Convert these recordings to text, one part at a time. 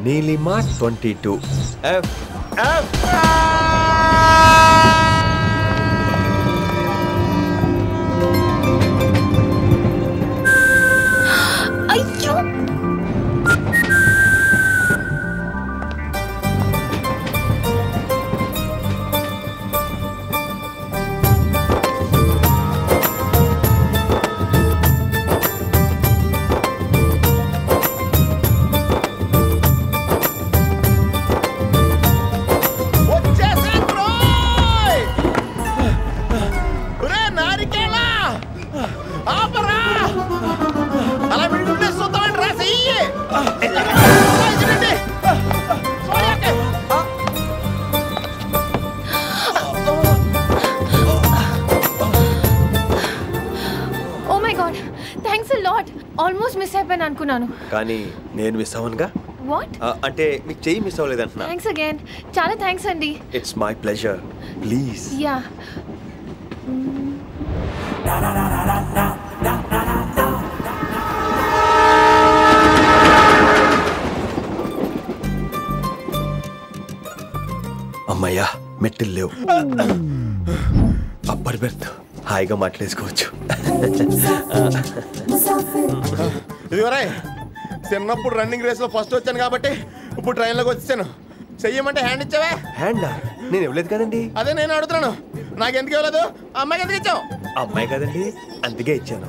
Neelima 22 F F అయ్యో almost miss అయిపోయాను అనుకున్నాను కానీ నేను మిస్ అవ్వనుగా. వాట్ అంటే మీకు చెయ్యి మిస్ అవ్వలేదంటున్నా. థ్యాంక్స్ అగైన్, చాలా థ్యాంక్స్ అండి. It's my pleasure, please. Yeah అమ్మయ్యా మెట్టిల్ లేవు. అప్పర్ బెర్త్ హాయిగా మాట్లాడేసుకోవచ్చు. ఇదివరే చిన్నప్పుడు రన్నింగ్ రేస్ లో ఫస్ట్ వచ్చాను కాబట్టి ఇప్పుడు ట్రైన్ లోకి వచ్చాను. చెయ్యమంటే హ్యాండ్ ఇచ్చావే. హ్యాండా? నేను ఇవ్వలేదు కదండి. అదే నేను అడుగుతున్నాను, నాకెందుకు ఇవ్వలేదు? అమ్మాయికి ఎందుకు ఇచ్చావు? అమ్మాయి కదండి, అందుకే ఇచ్చాను.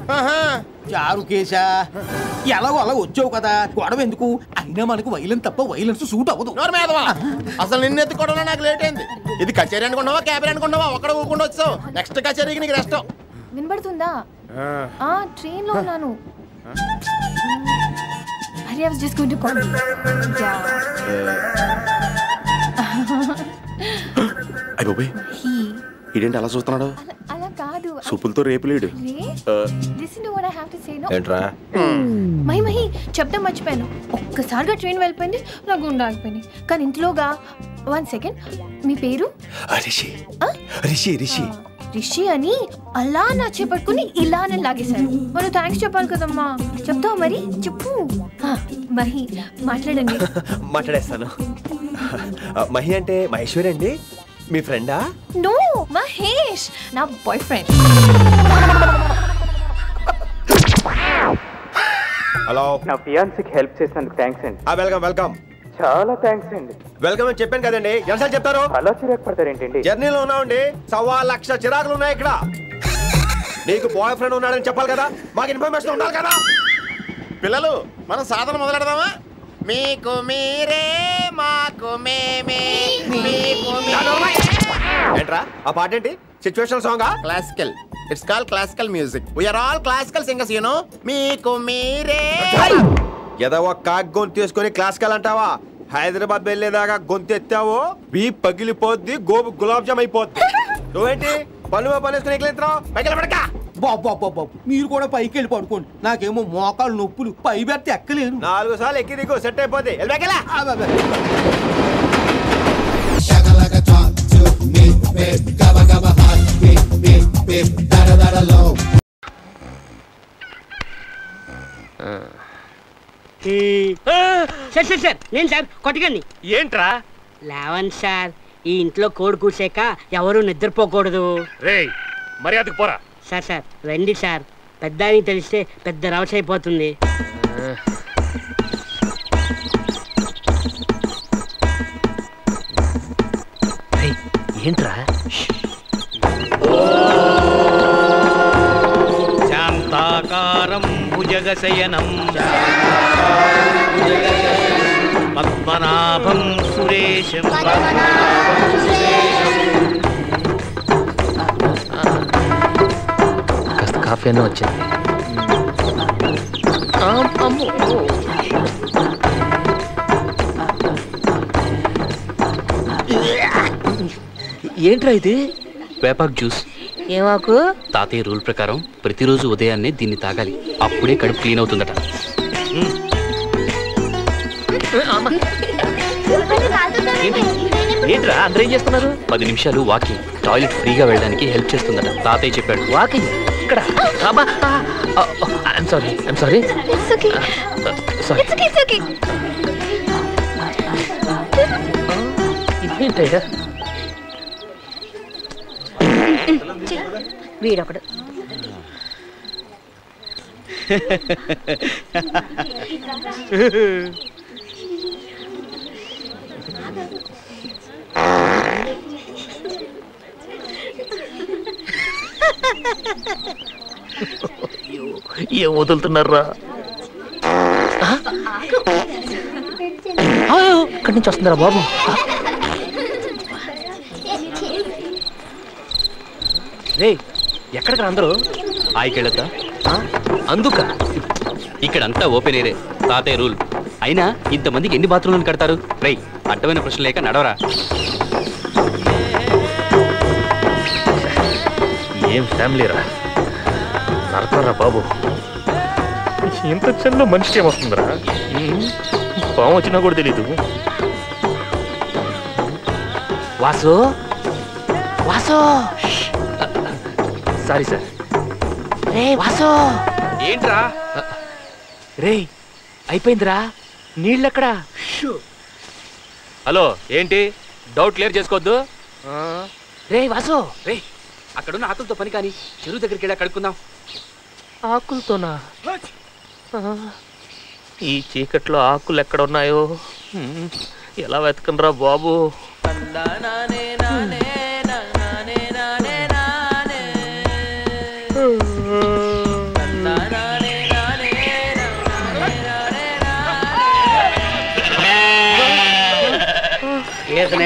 చారు కేశా, ఎలాగో అలా వచ్చావు కదా, గొడవ ఎందుకు? అయినా మనకు వైలెన్స్ తప్ప వైలెన్స్ సూట్ అవ్వదు. అసలు నిన్ను ఎత్తుకోవడం నాకు లేట్ అయింది. ఇది కచేరీ అనుకున్నావా, క్యాబిన్ అనుకున్నావా? ఒక్కడ ఊకుండా వచ్చావు. నెక్స్ట్ కచేరీకి నీకు రెస్ట్. వినబడుతుందా? ట్రైన్ లో ఉన్నాను. I was just going to call you. అయ్యో ఇదేంటి అలా చూస్తున్నాడు? అలా కాదు, సూపులతో రేపులేడు. Listen to what I have to say. No. ఏంట్రా? మహి చెప్పడం మర్చిపోయాను. ఒక్కసారిగా ట్రైన్ వెళ్ళిపోయింది, నా గుండె ఆగిపోయింది. కానీ ఇంట్లోగా 1 సెకండ్, మీ పేరు? రిషి. రిషి రిషి రిషి అని అలా నా చేపట్టుకుని ఇలానే లాగేశారు. మరి థ్యాంక్స్ చెప్పాలి కదమ్మా. చెప్తావు మరి? చెప్పు. మహి మాట్లాడండి. మాట్లాడేస్తాను. మహి అంటే మహేశ్వరి అండి, మీ ఫ్రెండా? నో, మహేష్ నా బాయ్ ఫ్రెండ్. హలో. నా ఫియాన్సీకి హెల్ప్ చేసినందుకు థ్యాంక్స్ అండి. Welcome welcome. చాలా థ్యాంక్స్ అండి. వెల్కమ్ అని చెప్పాను కదండి, ఎన్నిసార్లు చెప్తారు? అలా చిరాకు పడతారేంటండి? జర్నీలో ఉన్నామండి, 1,00,000 చిరాకులు ఉన్నాయి ఇక్కడ. నీకు బాయ్ ఫ్రెండ్ ఉన్నాడని చెప్పాలి కదా, మాకు ఇన్ఫర్మేషన్ ఉండాలి కదా. పిల్లలు, మనం సాధన మొదలెడదామా? మీకు మీరే, మాకు మేమే. ఏంట్రా ఆ పాట ఏంటి? సిచ్యువేషన్ సాంగా? Classical. It's called classical music. We are all classical singers, you know. మీకు మీరే. ఏదో ఒక కాక్ గొంతు తీసుకొని క్లాసికల్ అంటావా? హైదరాబాద్ వెళ్ళేదాకా గొంతు ఎత్తావో బీ పగిలిపోద్ది, గోబు గులాబ్ జామ్ అయిపోద్ది. నువ్వేంటి పనులు పనేసుకుని ఎక్కలేస్తున్నావు? పైకి పడక. బాబు మీరు కూడా పైకి వెళ్ళి పడుకోండి, నాకేమో మోకాలు నొప్పులు, పై బెర్త ఎక్కలేను. 4 సార్లు ఎక్కి దిగు, సెట్ అయిపోద్ది. సార్ నేను సార్ కొట్టకండి. ఏంట్రా? లేవండి సార్, ఈ ఇంట్లో కోడి కూసాక ఎవరు నిద్రపోకూడదు. రేయ్ మర్యాదకు పోరా. సార్ రండి సార్, పెద్దానికి తెలిస్తే పెద్ద రవస అయిపోతుంది. ఏంట్రా? శాంతాకారం భుజగశయనం పద్మనాభం సురేశం. కాస్త కాఫీ అన్న వచ్చింది. ఏంట్రా ఇది? వేపాకు జ్యూస్. ఏమాకు? తాతయ్య రూల్ ప్రకారం ప్రతిరోజు ఉదయాన్నే దీన్ని తాగాలి, అప్పుడే కడుపు క్లీన్ అవుతుందట. ఏంట్రా అందరూ ఏం చేస్తున్నారు? 10 నిమిషాలు వాకింగ్, టాయిలెట్ ఫ్రీగా వెళ్ళడానికి హెల్ప్ చేస్తుందట తాతయ్య చెప్పాడు. వాకింగ్ ఎక్కడ ఐఎమ్ సారీ సారీ. వీడొకడు. ఏం వదులుతున్నారా? ఇక్కడి నుంచి వస్తుందిరా బాబు. రే ఎక్కడికి అందరూ ఆయికెళ్ళొద్దా? అందుక ఇక్కడంతా ఓపెన్ ఏరే, తాతయ్య రూల్. అయినా ఇంతమందికి ఎన్ని బాత్రూమ్లను కడతారు? రై అడ్డమైన ప్రశ్న లేక నడవరా. ఏం ఫ్యామిలీ రా, నరకరా బాబు. ఇంత చిన్న మనిషికి ఏమొస్తుందిరా? పాము వచ్చినా కూడా తెలీదు. Vasu Vasu, sorry sir. రే వాసు. ఏంట్రా? రే అయిపోయిందిరా, నీళ్ళెక్కడా? హలో, ఏంటి డౌట్ క్లియర్ చేసుకోవద్దు. రే వాసు. రే అక్కడున్న ఆకులతో పని కానీ చెరువు దగ్గరికి వెళ్ళి కడుక్కుందాం. ఆకులతోనా? ఈ చీకట్లో ఆకులు ఎక్కడ ఉన్నాయో ఎలా వెతకనరా బాబు.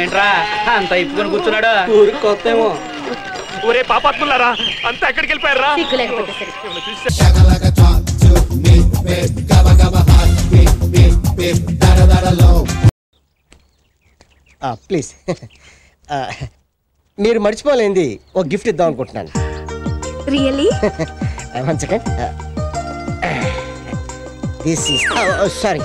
ఏంట్రా అంత ఇప్పుకొని కూర్చున్నాడు? ఊరికి కొత్త ఏమో. ఒరే పాపాత్ములారా, అంతా ఎక్కడికి వెళ్ళిపోయారా? ప్లీజ్ మీరు మర్చిపోలేంది ఒక గిఫ్ట్ ఇద్దాం అనుకుంటున్నాను. Really? One second. This is sari,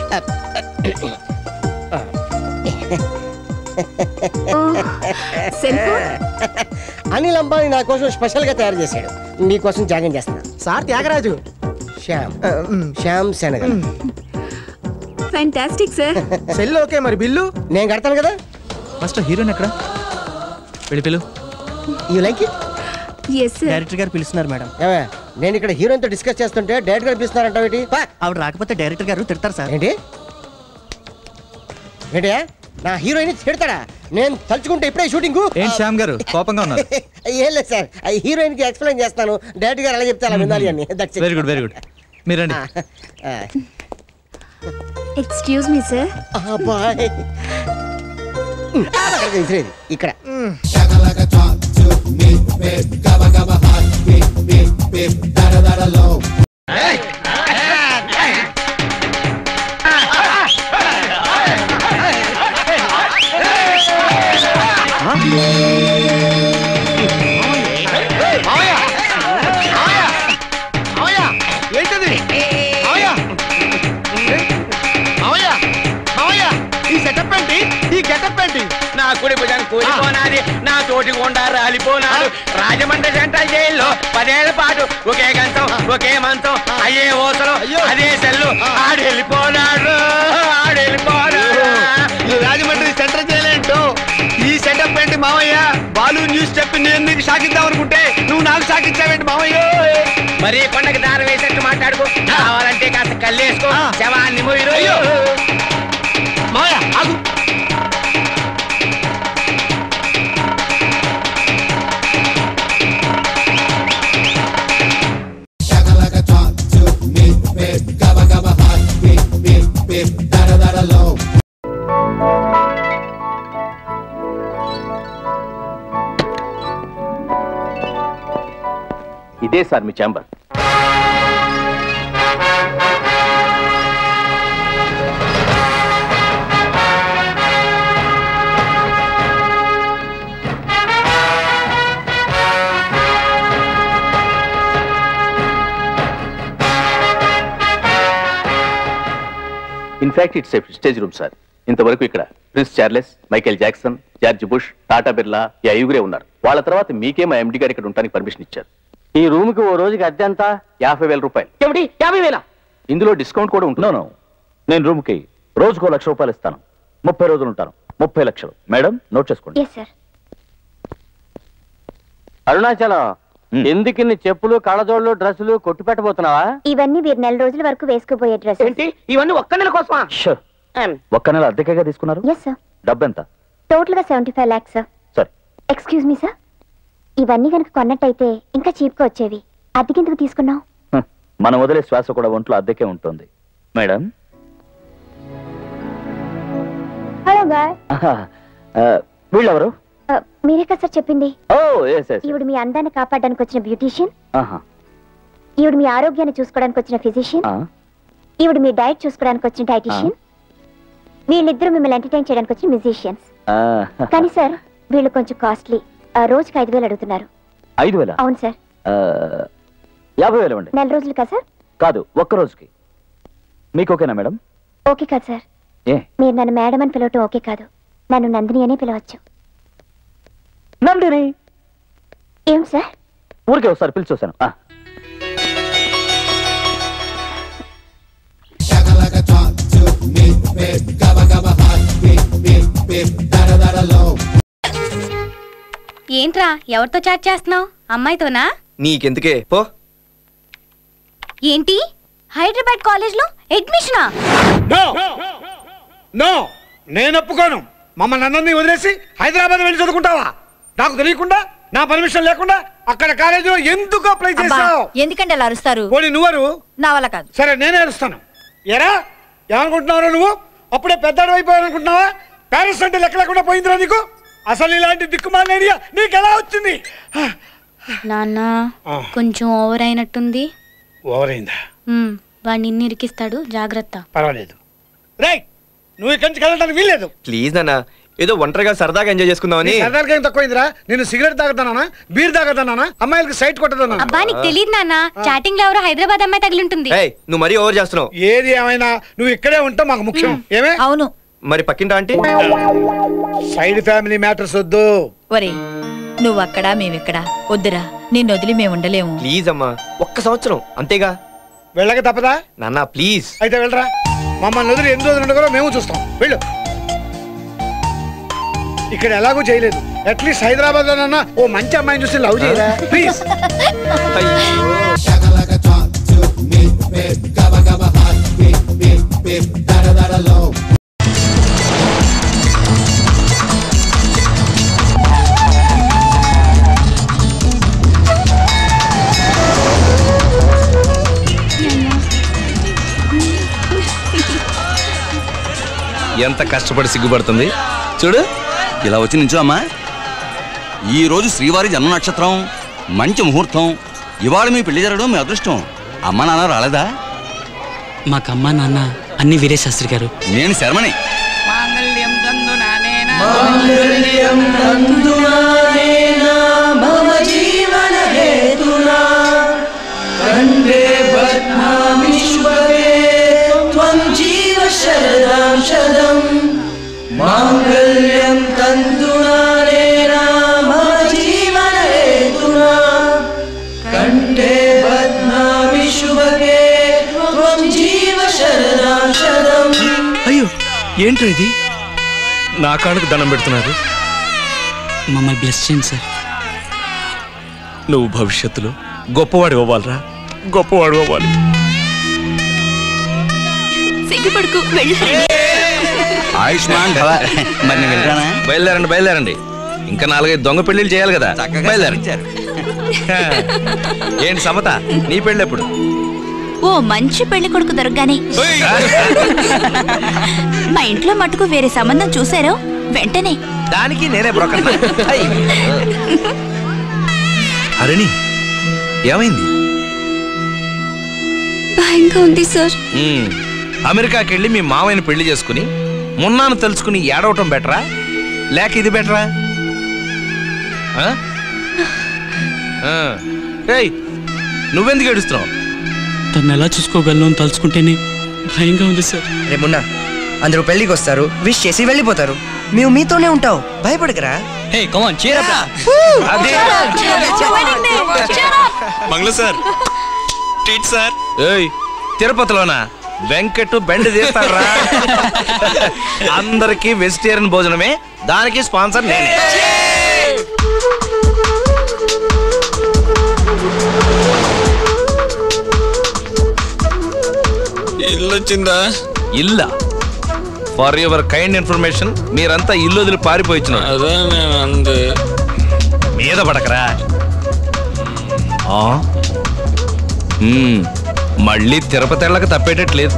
Anil Ambani నా కోసం స్పెషల్ గా తయారు చేశాడు. మీకోసం త్యాగం చేస్తున్నాను. Sir Tyagaraju. Shyam Senagal. Fantastic sir. సెల్ ఓకే, మరి బిల్లు నేను కడతాను కదా. ఫస్ట్ హీరోయిన్ ఎక్కడ? పిలు. You like it? yes sir. Director గారు పిలుస్తున్నారు మేడం. నేను ఇక్కడ హీరోయిన్ తో డిస్కస్ చేస్తుంటే డైరెక్టర్ గారు పిలుస్తున్నారంట. ఆవిడ రాకపోతే డైరెక్టర్ గారు తిడతారు సార్. ఏంటి ఏంటి నా హీరోయిన్ తిడతాడా? నేను తలుచుకుంటే ఇప్పుడే షూటింగ్. ఏంటి శ్యామ్ గారు కోపంగా ఉన్నారు? ఏం లేదు సార్, హీరోయిన్ కి ఎక్స్ప్లెయిన్ చేస్తాను. డైరెక్టర్ గారు అలా చెప్తే అలా వినాలి అని. Very good very good. మీరండి. Excuse me sir. బాయ్. ఇక్కడ నా కుడి భుజం కూలిపోనాది, నా తోటి గుండా రాలిపోనాడు. రాజమండ్రి సెంట్రల్ జైల్లో 10 ఏళ్ల పాటు ఒకే గంతం ఒకే మంచం అయ్యే ఓసలు అదే సెల్లు. ఆడెళ్ళిపోనాడు. రాజమండ్రి సెంట్రల్ జైలు ఏంటో ఈ సెటప్ ఏంటి మామయ్య? బాలు న్యూస్ చెప్పి నేను నీకు షాకిద్దాం అనుకుంటే నువ్వు నాకు షాకిచ్చావేంటి మామయ్య? మరి కొండకి దారం వేసేట్టు మాట్లాడుకో. కావాలంటే కాస్త కళ్ళేసుకో, శవాన్ని మొయ్యరు. మామయ్య ఆగు. ఇదే sir me chamber. In fact it's stage room sir. ఇంతవరకు ఇక్కడ prince Charles, Michael Jackson, George bush, Tata Birla ఈ 5గురే ఉన్నారు. వాళ్ళ తర్వాత మీకే మా ఎండి గారు ఇక్కడ ఉండడానికి పర్మిషన్ ఇచ్చారు. ఈ రూమ్ కి ఓ రోజుకి అద్దె ఎంత? 50,000 రూపాయలు. ఏమిటి 50,000? ఇందులో డిస్కౌంట్ కూడా ఉంటుంది. నేను రూమ్ కి రోజుకో 1,00,000 రూపాయలు ఇస్తాను. 30 రోజులు ఉంటాను. 30 లక్షలు. మేడం నోట్ చేసుకోండి. అరుణాచలం, ఎందుకు చెప్పులు, కళ్ళజోళ్ళు, డ్రెస్సులు కొట్టు పెట్టబోతున్నావా? ఇవన్నీ మీరు 4 రోజుల వరకు వేసుకోబోయే డ్రెస్. ఏంటి ఇవన్నీ ఒక్క నెల కోసమా? ఒక్క నెల అద్దెకేగా తీసుకున్నారు? డబ్బు ఎంత? టోటల్ గా 75 lakhs సార్. సరే. ఎక్స్క్యూజ్ మీ సార్, ఇవన్నీ కనుక కొన్నట్టయితే ఇంకా చీప్ గా వచ్చేవి. అద్దెకెందుకు తీసుకున్నాం? మనం వదిలే శ్వాస కూడా ఒంట్లో అద్దెకే ఉంటుంది. Madam hello boy. వీళ్ళెవరు? మీరే కదా సార్ చెప్పింది. ఈవిడ మీ అందాన్ని కాపాడడానికి వచ్చిన బ్యూటీషియన్, ఈవిడ మీ ఆరోగ్యాన్ని చూసుకోవడానికి వచ్చిన ఫిజిషియన్, ఈవిడ మీ డైట్ చూసుకోవడానికి వచ్చిన డైటీషియన్, వీళ్ళిద్దరూ మిమ్మల్ని ఎంటర్టైన్ చేయడానికి వచ్చిన మ్యూజిషియన్స్. కానీ సార్ వీళ్ళు కొంచెం కాస్ట్లీ. రోజుకి 5,000 అడుగుతున్నారు. 5,000? అవును సార్. 50,000 అండి. 4 రోజులు కదా సార్? కాదు, ఒక్క రోజుకి. మీకు ఓకేనా మేడం? ఓకే కాదు సార్. మీరు నన్ను మేడం అని పిలవటం ఓకే కాదు. నన్ను నందిని అనే పిలవచ్చు. నందిని? ఏం సార్? ఊరికే ఒకసారి పిలిచి చూశాను. ఏంట్రా ఎవరితో చాట్ చేస్తున్నావు? అమ్మాయితోనా? నీకెందుకే పో. ఏంటి హైదరాబాద్ కాలేజ్ లో అడ్మిషనా? నో, నేను ఒప్పుకోను. మమ్మల్ని అందరినీ వదిలేసి హైదరాబాద్ వెళ్ళి చదువుకుంటావా? నాకు తెలియకుండా, నా పర్మిషన్ లేకుండా అక్కడ కాలేజీలో ఎందుకు అప్లై చేస్తావు? ఎందుకంటే అలా అరుస్తారు? పోనీ నువ్వరు. నా వల్ల కాదు. సరే నేనే అరుస్తాను. ఎరా ఏమనుకుంటున్నావు నువ్వు? అప్పుడే పెద్దడు అయిపోయావు అనుకుంటున్నావా? పేరెంట్స్ అంటే లెక్క లేకుండా పోయిందిరా నీకు? అసలు ఇలాంటి దిక్కుమాల ఐడియా నీకు ఎలా వచ్చింది? నాన్న కొంచెం ఓవర్ అయినట్టుంది. ఓవర్ అయిందా? వాడిని నిన్ను ఇరికిస్తాడు, జాగ్రత్త. పర్వాలేదు. రైట్, నువ్వు ఇక్కడి నుంచి వెళ్ళడానికి వీల్లేదు. ప్లీజ్ నాన్న, ఏదో ఒంటరిగా సరదాగా ఎంజాయ్ చేసుకుందామని. సరదాగా ఏం తక్కువైందిరా? నేను సిగరెట్ తాగుతానా, బీర్ తాగుతానా, అమ్మాయిలకి సైట్ కొట్టదన్నా? అబ్బా నీకు తెలియదు నాన్న, చాటింగ్ లో ఎవరో హైదరాబాద్ అమ్మాయి తగిలి ఉంటుంది. నువ్వు మరీ ఓవర్ చేస్తున్నావు. ఏది ఏమైనా నువ్వు ఇక్కడే ఉంటావు మాకు ముఖ్యం. ఏమే? అవును. మరి పక్కింటా ఆంటీ? సైడ్ ఫ్యామిలీ మ్యాటర్స్ వద్దు. ఒరే నువ్వు అక్కడ మేమిక్కడ, వద్దురా, నిన్ను వదిలి మేము ఉండలేము. ప్లీజ్ అమ్మా, ఒక్క సంవత్సరం అంతేగా. వెళ్ళక తప్పదా? నాన్న ప్లీజ్. అయితే వెళ్ళరా. మమ్మల్ని వదిలి ఎన్ని రోజులు ఉండగలో మేము చూస్తాం. వెళ్ళు. ఇక్కడ ఎలాగూ చేయలేదు. అట్లీస్ట్ హైదరాబాద్ లోనన్నా ఓ మంచి అమ్మాయిని చూసి లవ్ చేయరా ప్లీజ్. ఎంత కష్టపడి సిగ్గుపడుతుంది చూడు. ఇలా వచ్చి నించో అమ్మా. ఈ రోజు శ్రీవారి జన్మ నక్షత్రం, మంచి ముహూర్తం. ఇవాళ మీ పెళ్లి జరగడం మీ అదృష్టం. అమ్మ నాన్న రాలేదా? మాకమ్మ నాన్న అన్ని వీరే శాస్త్రి గారు. నేను శర్మని. మాంగళ్యం తంతునా నేనా మమ జీవన హేతునా కంఠే బధ్నామి శుభగే త్వం జీవ శరణాం శతం. అయ్యో ఏంట్రా ఇది? నా కాళ్ళకు దండం పెడుతున్నారు. మమ్మల్ని బ్లెస్ చేయండి సార్. నువ్వు భవిష్యత్తులో గొప్పవాడు అవ్వాలరా, గొప్పవాడు అవ్వాలి. సిగ్గుపడుకు, వెళ్ళు. ఆయుష్మాన్ భవ. మరి నేను వెళ్ళరానా? బయలుదేరండి బయలుదేరండి. ఇంకా 4-5 దొంగ పెళ్లిళ్ళు చేయాలి కదా. బయలుదేరండి. ఏంటి సమత, నీ పెళ్ళి ఎప్పుడు? ఓ మంచి పెళ్లి కొడుకు దొరకగానే మా ఇంట్లో మటుకు వేరే సంబంధం చూసారో వెంటనే దానికి నేనే బ్రోకర్. హరిణి ఏమైంది? భయంగా ఉంది సార్. అమెరికాకి వెళ్ళి మీ మావయ్యని పెళ్లి చేసుకుని మున్నాను తెలుసుకుని ఏడవటం బెటరా లేక ఇది బెటరా? నువ్వెందుకు ఏడుస్తున్నావు? తను ఎలా చూసుకోగలను అని తలుచుకుంటేనే భయంగా ఉంది సార్. రేపున్నా అందరూ పెళ్లికి వస్తారు, విష్ చేసి వెళ్ళిపోతారు. మేము మీతోనే ఉంటావు, భయపడకరా. Hey, come on, cheer up. మంగళ సార్ ట్రీట్ సార్. ఏయ్ తిరుపతిలోనా వెంకట్ బెండ్ తీస్తారా? అందరికి వెజిటేరియన్ భోజనమే, దానికి స్పాన్సర్ నేనే. ఇల్లు వచ్చిందా? ఇల్లా? ఫర్ యువర్ కైండ్ ఇన్ఫర్మేషన్ మీరంతా ఇల్లు వదిలి పారిపోయిన మీద పడకరా. మళ్ళీ తిరుపతి వెళ్ళక తప్పేటట్లేదు.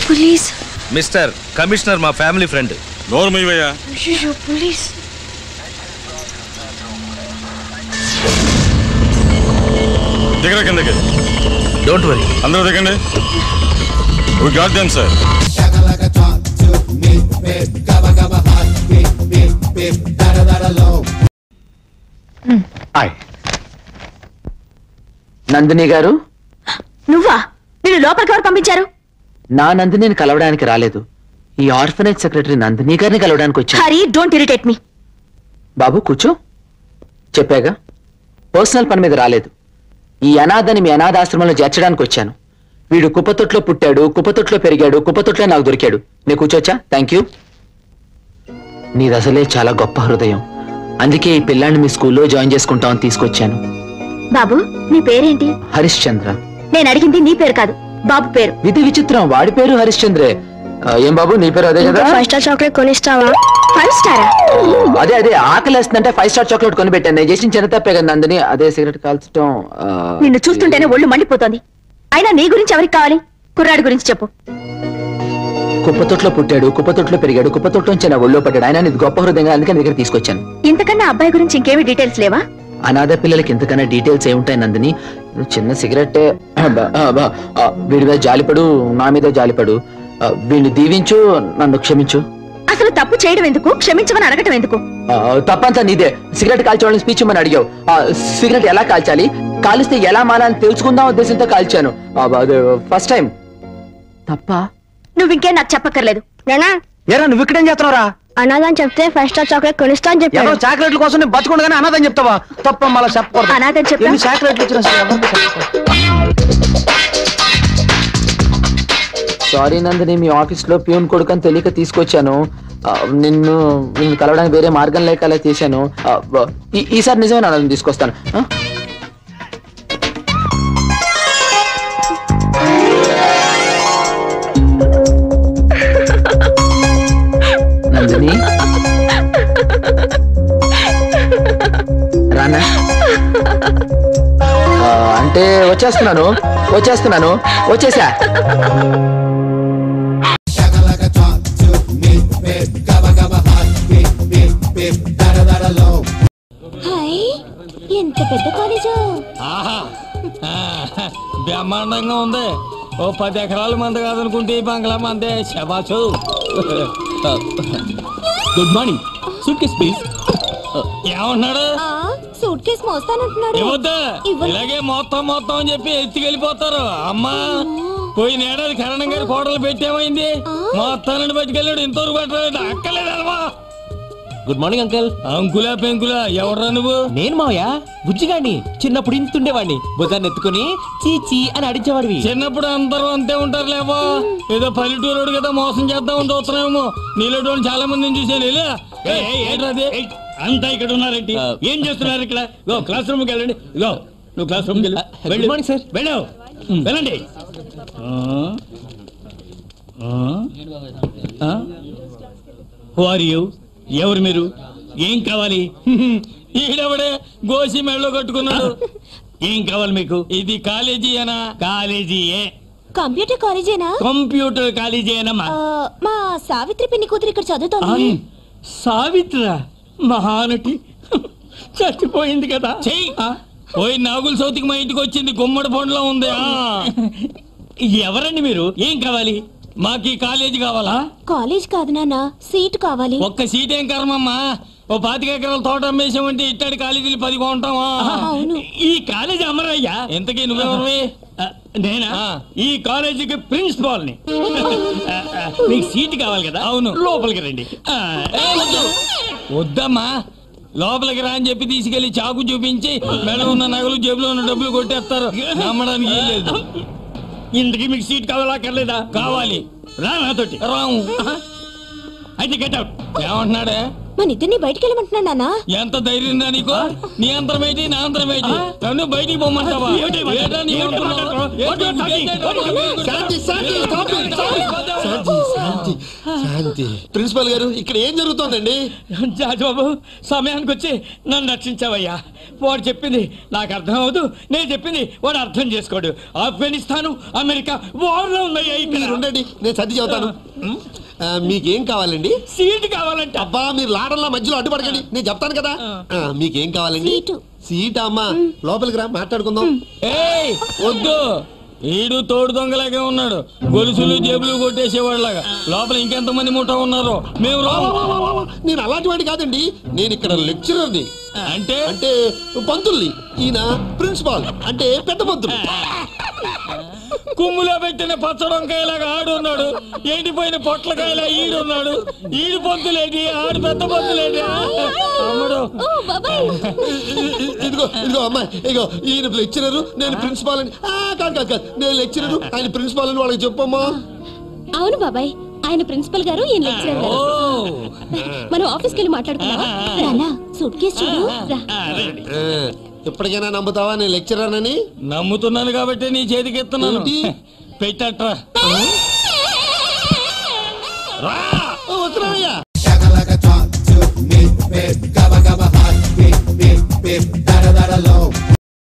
పోలీస్ మిస్టర్ కమిషనర్ మా ఫ్యామిలీ ఫ్రెండ్. నోర్మయ్యా పోలీస్ దగ్గర కిందకి. డోంట్ వరీ, అందరూ దిగండి. We got them, sir. Nandini గారు, నువ్వా? నేను లోపలికి ఎవరు పంపించారు? నా నందినిని కలవడానికి రాలేదు, ఈ ఆర్ఫనేజ్ సెక్రటరీ నందిని గారిని కలవడానికి వచ్చాను. Hari, don't irritate me. బాబు కూర్చో. చెప్పాగా పర్సనల్ పని మీద రాలేదు. ఈ అనాథని మీ అనాథాశ్రమంలో చేర్చడానికి వచ్చాను. వీడు కుప్పతొట్లో పుట్టాడు, కుప్పతొట్లో పెరిగాడు, కుప్పతొట్లో నాకు దొరికాడు. నేను కూర్చోచ్చా? Thank you. నీది అసలే చాలా గొప్ప హృదయం, అందుకే ఈ పిల్లాన్ని మీ స్కూల్లో జాయిన్ చేసుకుంటామని తీసుకొచ్చాను. బాబు, నీ పేరేంటి? హరిశ్చంద్ర. నేను అడిగింది నీ పేరు కాదు, బాబు పేరు. విధి విచిత్రం, వాడి పేరు హరిశ్చంద్రే. ఏం బాబు, నీ పేరు అదే కదా? 5 స్టార్ చాక్లెట్ కొనిస్తావా? 5 స్టారా? అదే అదే, ఆకలేస్తుందంటే 5 స్టార్ చాక్లెట్ కొని పెట్టాను. నేను చేసిన చిన్న తప్పే కదా నందిని. అదే సిగరెట్ కాల్చడం. నిన్ను చూస్తుంటేనే ఒళ్ళు మండిపోతోంది. అయినా నీ గురించి ఎవరికి కావాలి? కుర్రాడి గురించి చెప్పు. కుప్పతొట్లో పుట్టాడు, కుప్పతొట్లో పెరిగాడు, కుప్పతొట్లోంచి నా ఒళ్ళో పడ్డాడు. ఆయన నీది గొప్ప హృదయంగా, అందుకని దగ్గర తీసుకొచ్చాను. ఇంతకన్నా అబ్బాయి గురించి ఇంకేమి డీటెయిల్స్ లేవా? అనాథ పిల్లలకి ఇంతకన్నా డీటెయిల్స్ ఏముంటాయి నందిని? చిన్న సిగరెట్టే. వీడి మీద జాలిపడు, నా మీద జాలిపడు. వీడిని దీవించు, నన్ను క్షమించు. అసలు తప్పు చేయడం ఎందుకు, క్షమించమని అడగటం ఎందుకు? తప్పంతా నీదే. సిగరెట్ కాల్చేవాళ్ళని స్పీచ్ ఇమ్మని అడిగావు. సిగరెట్ ఎలా కాల్చాలి, కాలిస్తే ఎలా మాలని తెలుసుకుందాం ఉద్దేశంతో కాల్చాను. First time. తప్ప? నువ్వు ఇంకేం నాకు చెప్పక్కర్లేదు. ఏరా, నువ్వు ఇక్కడేం చేస్తున్నావురా? అనాథని చెప్తే 5 స్టార్ చాక్లెట్ కొనిస్తా అని చెప్పాను. చాక్లెట్ల కోసం నేను బతుకుండగానే అనాథని చెప్తావా? తప్ప, మళ్ళీ చెప్పకూడదు. అనాథని చెప్పా? చాక్లెట్లు వచ్చిన సారీ నందిని, మీ ఆఫీస్ లో ప్యూన్ కొడుకని తెలియక తీసుకొచ్చాను. నిన్ను కలవడానికి వేరే మార్గం లేక అలా చేశాను. ఈసారి నిజమే నన్ను తీసుకొస్తాను. నందిని రానా? అంటే వచ్చేసా. ఎంత పెద్ద కాలేజు! బ్రహ్మాండంగా ఉంది. ఓ 10 ఎకరాలు మంద కాదనుకుంటే ఈ బంగ్లా మందే. శబాసు. Good morning. Suitcase please. ఏమన్నాడు? సూట్ కేస్ మోస్తానంటున్నాడు. ఇవ్వద్దా? ఇలాగే మొత్తం అని చెప్పి ఎత్తుకెళ్ళిపోతారు. అమ్మా, పోయిన ఏడాది కరణం గారి కోడలు పెట్టేమైంది? మొత్తాన్ని పట్టుకెళ్ళాడు, ఇంతవరకు పెట్టలేదు. అక్కలేదమ్మా. Good morning uncle. అంకులా పెంకులా, ఎవడ్రా నువ్వు? నేను మావయ్య, బుజ్జిగాడిని. చిన్నప్పుడు ఇంతుండేవాడిని, భుజాన్ని ఎత్తుకుని చీచి అని అడిచేవాడివి. చిన్నప్పుడు అందరూ అంతే ఉంటారు లేవా? ఏదో పల్లెటూరు కదా మోసం చేద్దామని చూస్తున్నామేమో. నీలో చాలా మందిని చూసాను. ఏంట్రాది అంతా ఇక్కడ ఉన్నారండి? ఏం చేస్తున్నారు ఇక్కడ? క్లాస్ రూమ్కి వెళ్ళండి. నువ్వు క్లాస్ రూమ్కి వెళ్ళు. Good morning sir. వెళ్ళావు, వెళ్ళండి. Who are you? ఎవరు మీరు? ఏం కావాలి? ఈడవడే గోసి మెడలో కట్టుకున్నాడు. ఏం కావాలి మీకు? ఇది కాలేజీయేనా? కాలేజీయే. కంప్యూటర్ కాలేజేనా? కంప్యూటర్ కాలేజీయేనమ్మా. మా సావిత్రి పిన్ని కూతురు ఇక్కడ చదువుతోంది. సావిత్ర మహానటి చచ్చిపోయింది కదా. పోయి నాగుల సౌతికి మా ఇంటికి వచ్చింది. గుమ్మడి పండులో ఉంది. ఎవరండి మీరు? ఏం కావాలి? మాకు ఈ కాలేజీ కావాలా? కాలేజ్ కాదు నాన్న, సీట్ కావాలి. ఒక్క సీట్ ఏం కర్మమ్మా? ఓ 25 ఎకరాల తోట అమ్మేసామంటే ఇట్టాడి కాలేజీలు 10 కొంటామా? ఈ కాలేజీ అమ్మరయ్యా. ఎంతకీ నువ్వెవరివి? నేనా ఈ కాలేజీకి ప్రిన్సిపాల్ ని. మీకు సీట్ కావాలి కదా? అవును. లోపలికి రండి. వద్దమ్మా, లోపలికి రా అని చెప్పి తీసుకెళ్లి చాకు చూపించి మెడలో ఉన్న నగలు జేబులో ఉన్న డబ్బులు కొట్టేస్తారు. నమ్మడానికి ఏం లేదు. ఇంతకీ మీకు సీట్ కావాలా అక్కర్లేదా? కావాలి. రా నాతోటి. రాము. అయితే గెట్ అవుట్. ఏమంటున్నాడే? మన ఇద్దరిని బయటికి వెళ్ళమంటున్నాడు నాన్న. ఎంత ధైర్యం రా నీకు? నీ అంతరమేటి నా అంతరమేటి? నన్ను బయటికి పొమ్మంటావా? ప్రిన్సిపల్ గారు, ఇక్కడ ఏం జరుగుతోందండి? జాజబాబు, సమయానికి వచ్చి నన్ను రక్షించావయ్యా. వాడు చెప్పింది నాకు అర్థం అవదు, నేను చెప్పింది వాడు అర్థం చేసుకోడు. ఆఫ్ఘనిస్తాను అమెరికా వార్లో ఉన్నాయ్యా. మీరు ఉండండి, నేను సర్ది చెబుతాను. మీకేం కావాలండి? సీట్ కావాలంటే. అబ్బా, మీరు లాడల్లా మధ్యలో అడ్డుపడకండి, నేను చెప్తాను కదా. మీకేం కావాలండి? సీట్ అమ్మా, లోపలికి రా, మాట్లాడుకుందాం. ఏయ్ వద్దు, ఈడు తోడు దొంగలాగే ఉన్నాడు. గొలుసులు జేబులు కొట్టేసేవాళ్ళగా. లోపల ఇంకెంతమంది ముఠా ఉన్నారో. మేము నేను అలాంటి వాడి కాదండి, నేను ఇక్కడ లెక్చరర్ని. అంటే అంటే పంతుల్ని. ఈయన ప్రిన్సిపాల్, అంటే పెద్ద పంతులు. కుమ్ములో పెట్టిన పచ్చడొంకాయలాగా ఆడున్నాడు, ఎండిపోయిన పొట్లకాయలా ఈడున్నాడు. ఈడు పొంతులేటి, ఆడు పెద్ద పొంతులేటి. అమ్మడు, ఇదిగో ఇదిగో అమ్మాయి, ఇదిగో ఈయన లెక్చరరు, నేను ప్రిన్సిపాల్ అని. కాదు కాదు కాదు, నేను లెక్చరరు, ఆయన ప్రిన్సిపాల్ అని వాళ్ళకి చెప్పమ్మా. అవును బాబాయ్, ఆయన ప్రిన్సిపల్ గారు, ఈయన లెక్చరర్ గారు. మనం ఆఫీస్కి వెళ్ళి మాట్లాడుకుందాం. సూట్ కేసు చూడు. ఎప్పటికైనా నమ్ముతావా నేను లెక్చరర్ అని? నమ్ముతున్నాను కాబట్టి నీ చేతికి ఎత్తున్నాను. పెట్టట్రా.